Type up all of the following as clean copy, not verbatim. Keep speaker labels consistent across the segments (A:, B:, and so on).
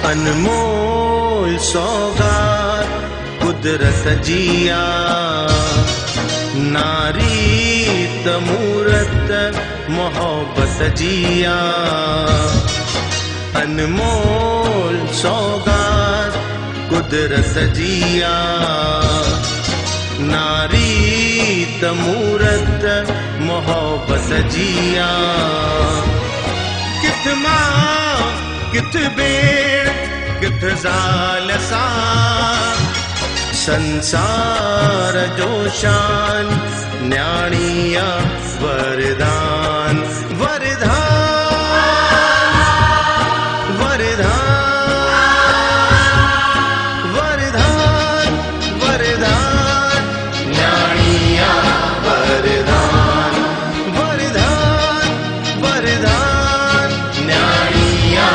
A: अनमोल सौगात कुदरत जिया, नारी तमूरत मोहब्बत जिया। अनमोल सौगात कुदरत जिया, नारी तमूरत मोहब्बत जिया। किथ मां किथ भेण किथ ज़ाल सां, संसार जो शान न्याणिया वरदान वरदान वरदान वरदान न्याणिया वरदान वरदान वरदान न्याणिया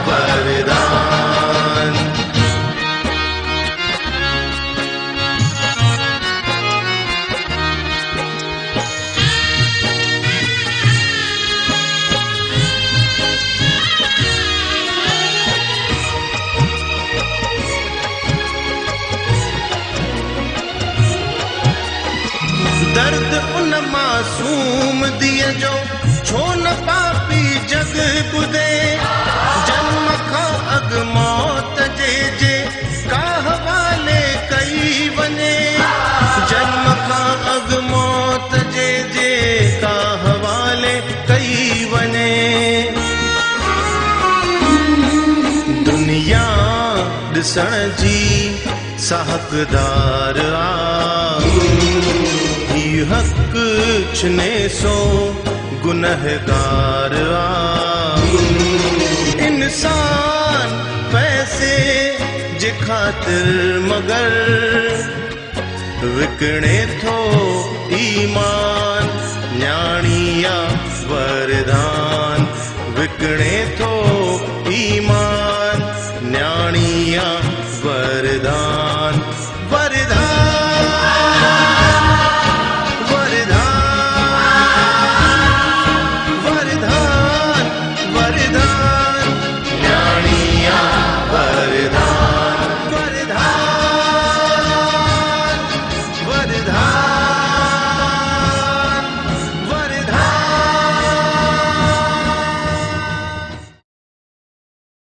A: वरदान। दर्द उन मासूम दिए जो छो न पापी जग बुधे, जन्म खां अग मौत जे का हवाले कई वने, जन्म खां अग मौत जे का हवाले कई वने। दुनिया ॾिसण जी साहकदार आ, हक छिने सो गुनहगार आ। इंसान पैसे जे खातिर मगर विकणे थो ईमान न्याणिया वरदान, विकणे थो ईमान न्याणिया वरदान